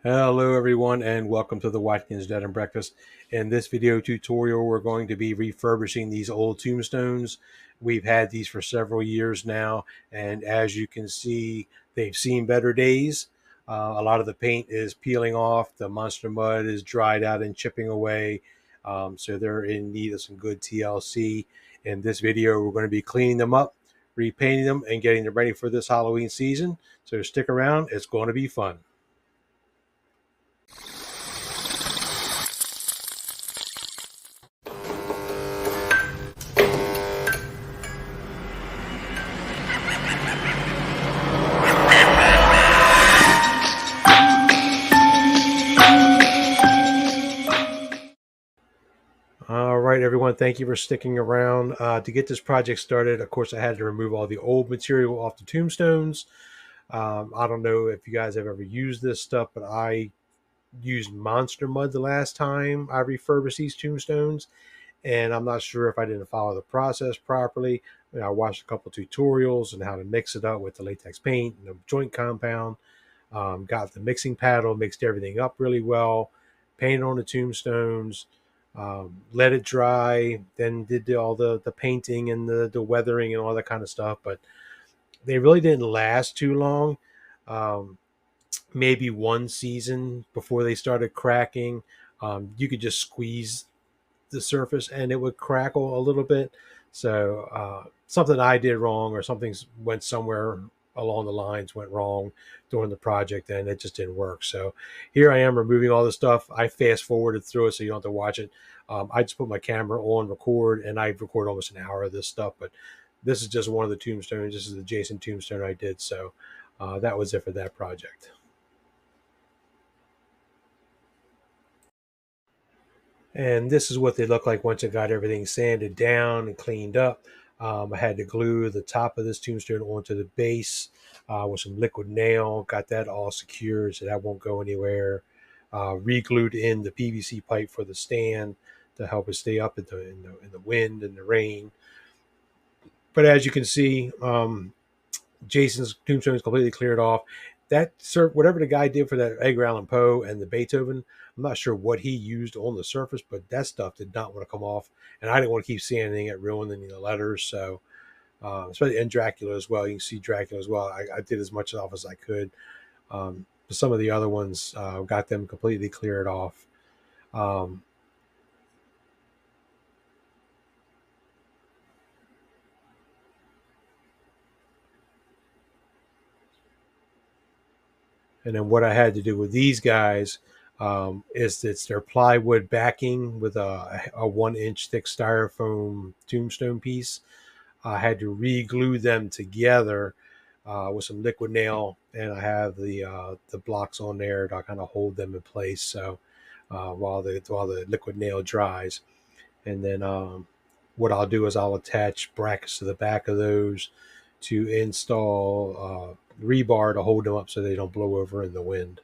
Hello everyone and welcome to the Watkins Dead and Breakfast. In this video tutorial we're going to be refurbishing these old tombstones. We've had these for several years now, and as you can see they've seen better days. A lot of the paint is peeling off, the monster mud is dried out and chipping away, so they're in need of some good TLC. In this video we're going to be cleaning them up, repainting them, and getting them ready for this Halloween season. So stick around, it's going to be fun. All right, everyone. Thank you for sticking around. To get this project started, of course, I had to remove all the old material off the tombstones. I don't know if you guys have ever used this stuff, but I used monster mud the last time I refurbished these tombstones, and I'm not sure if I didn't follow the process properly. I watched a couple tutorials on how to mix it up with the latex paint and the joint compound. Got the mixing paddle, mixed everything up really well, painted on the tombstones, let it dry, then did all the painting and the weathering and all that kind of stuff. But they really didn't last too long. Um, Maybe one season before they started cracking. You could just squeeze the surface and it would crackle a little bit. So something I did wrong, or something went somewhere along the lines went wrong during the project, and it just didn't work. So here I am removing all this stuff. I fast forwarded through it so you don't have to watch it. I just put my camera on record, and I record almost an hour of this stuff. But this is just one of the tombstones. This is the Jason tombstone I did. So that was it for that project. And this is what they look like once I got everything sanded down and cleaned up. I had to glue the top of this tombstone onto the base with some liquid nail. Got that all secured so that won't go anywhere. Re-glued in the PVC pipe for the stand to help it stay up in the wind and the rain. But as you can see, Jason's tombstone is completely cleared off. That whatever the guy did for that Edgar Allan Poe and the Beethoven, I'm not sure what he used on the surface, but that stuff did not want to come off, and I didn't want to keep seeing anything that ruined any of the letters. So, especially in Dracula as well, you can see Dracula as well. I did as much off as I could. But some of the other ones got them completely cleared off. Um, And then what I had to do with these guys is it's their plywood backing with a 1 inch thick styrofoam tombstone piece. I had to re-glue them together with some liquid nail, and I have the blocks on there to kind of hold them in place. So while the liquid nail dries, and then what I'll do is I'll attach brackets to the back of those to install rebar to hold them up so they don't blow over in the wind.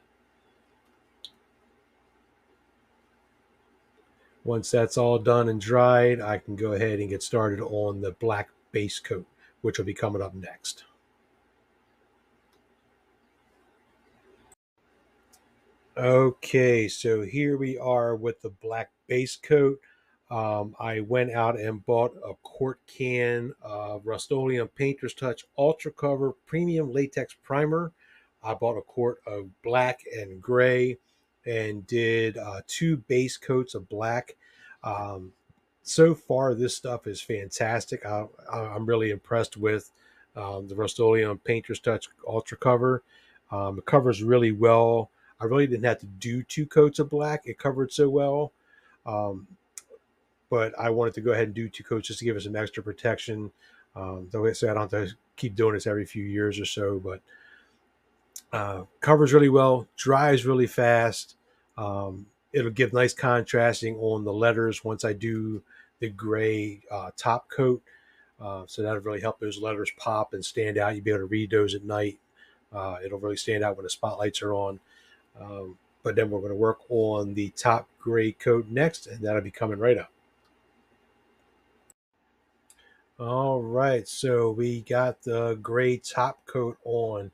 Once that's all done and dried, I can go ahead and get started on the black base coat, which will be coming up next. Okay, so here we are with the black base coat. I went out and bought a quart can of Rust-Oleum Painter's Touch Ultra Cover Premium Latex Primer. I bought a quart of black and gray and did two base coats of black. Um, so far, this stuff is fantastic. I'm really impressed with the Rust-Oleum Painter's Touch Ultra Cover. It covers really well. I really didn't have to do two coats of black. It covered so well. Um, but I wanted to go ahead and do two coats just to give us some extra protection. Though I say I don't have to keep doing this every few years or so, but covers really well, dries really fast. It'll give nice contrasting on the letters once I do the gray top coat. So that'll really help those letters pop and stand out. You'll be able to read those at night. It'll really stand out when the spotlights are on. But then we're going to work on the top gray coat next, and that'll be coming right up. All right, so we got the gray top coat on.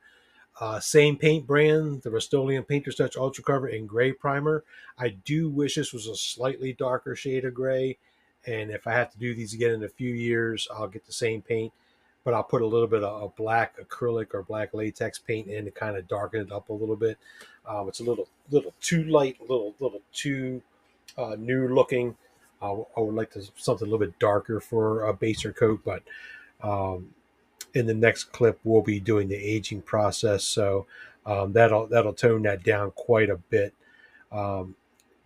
Same paint brand, the Rust-Oleum Painter's Touch Ultra Cover in gray primer. I do wish this was a slightly darker shade of gray, and if I have to do these again in a few years, I'll get the same paint, but I'll put a little bit of a black acrylic or black latex paint in to kind of darken it up a little bit. It's a little too light, little too new looking. I would like to something a little bit darker for a baser coat, but um, in the next clip we'll be doing the aging process, so that'll tone that down quite a bit. Um,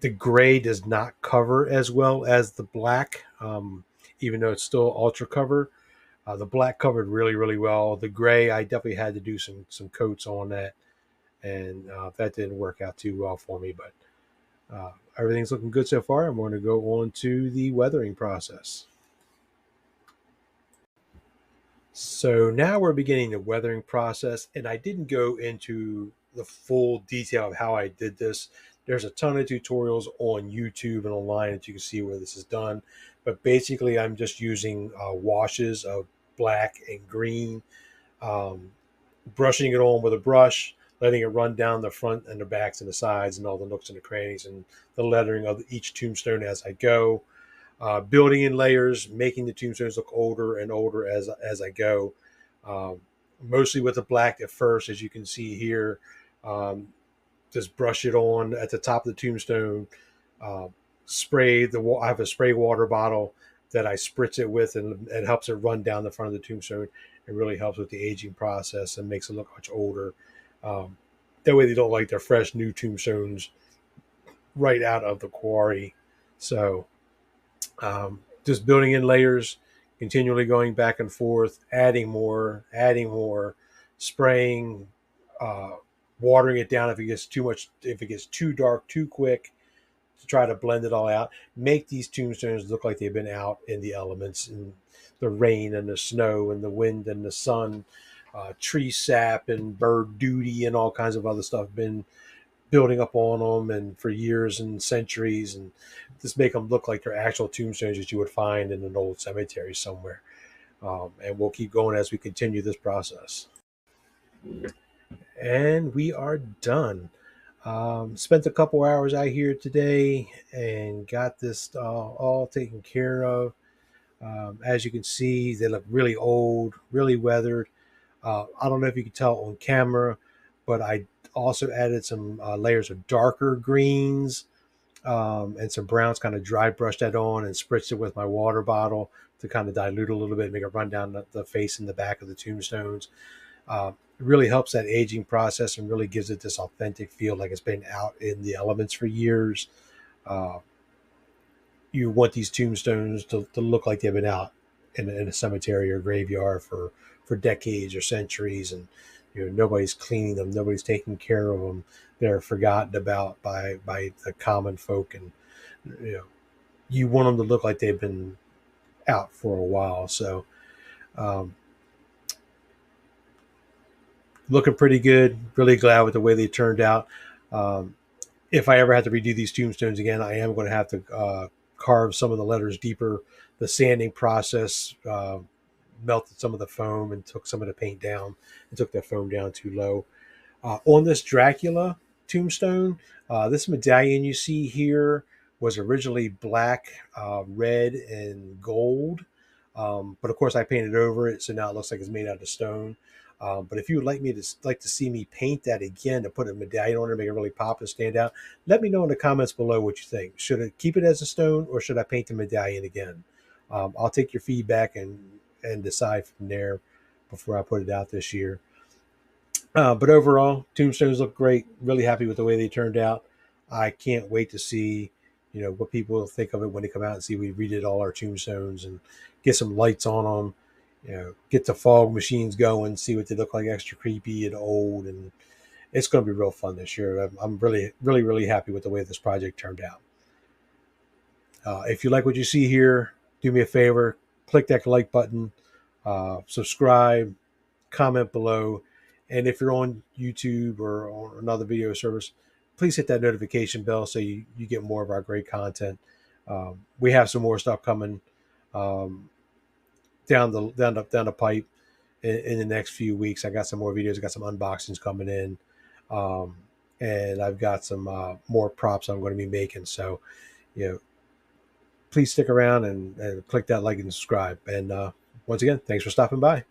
the gray does not cover as well as the black, even though it's still ultra cover. The black covered really well. The gray, I definitely had to do some coats on that, and that didn't work out too well for me. But everything's looking good so far. I'm going to go on to the weathering process. So now we're beginning the weathering process, and I didn't go into the full detail of how I did this. There's a ton of tutorials on YouTube and online that you can see where this is done. But basically, I'm just using washes of black and green, um, brushing it on with a brush, letting it run down the front and the backs and the sides and all the nooks and the crannies and the lettering of each tombstone as I go. Building in layers, making the tombstones look older and older as I go. Um, Mostly with the black at first, as you can see here. Um, just brush it on at the top of the tombstone. Uh, I have a spray water bottle that I spritz it with, and it helps it run down the front of the tombstone. It really helps with the aging process and makes it look much older. Um, that way, they don't like their fresh new tombstones right out of the quarry. So just building in layers, continually going back and forth, adding more, spraying, uh, watering it down if it gets too much, if it gets too dark too quick, to try to blend it all out. Make these tombstones look like they've been out in the elements, in the rain and the snow and the wind and the sun, tree sap and bird duty and all kinds of other stuff been building up on them and for years and centuries, and just make them look like they're actual tombstones that you would find in an old cemetery somewhere. And we'll keep going as we continue this process. And we are done. Spent a couple hours out here today and got this all taken care of. As you can see, they look really old, really weathered. I don't know if you can tell on camera, but I also added some layers of darker greens and some browns, kind of dry brushed that on and spritzed it with my water bottle to kind of dilute a little bit, make it run down the face and the back of the tombstones. It really helps that aging process and really gives it this authentic feel, like it's been out in the elements for years. Uh, you want these tombstones to look like they've been out in a cemetery or graveyard for decades or centuries, and nobody's cleaning them, nobody's taking care of them. They're forgotten about by the common folk, and you want them to look like they've been out for a while. So um, looking pretty good. Really glad with the way they turned out. Um, if I ever have to redo these tombstones again, I am going to have to carve some of the letters deeper. The sanding process melted some of the foam and took some of the paint down and took that foam down too low. On this Dracula tombstone, this medallion you see here was originally black, red, and gold. But of course, I painted over it, so now it looks like it's made out of stone. But if you would like to see me paint that again to put a medallion on it, make it really pop and stand out, let me know in the comments below what you think. Should I keep it as a stone, or should I paint the medallion again? I'll take your feedback and decide from there before I put it out this year. But overall, tombstones look great. Really happy with the way they turned out. I can't wait to see, what people think of it when they come out and see we redid all our tombstones and get some lights on them. Get the fog machines going, see what they look like, extra creepy and old, and it's going to be real fun this year. I'm really happy with the way this project turned out. If you like what you see here, do me a favor, click that like button, subscribe, comment below. And if you're on YouTube or on another video service, please hit that notification bell so you get more of our great content. We have some more stuff coming down the pipe. in the next few weeks. I got some more videos. I got some unboxings coming in. Um, and I've got some more props I'm going to be making. So, please stick around and click that like and subscribe. And once again, thanks for stopping by.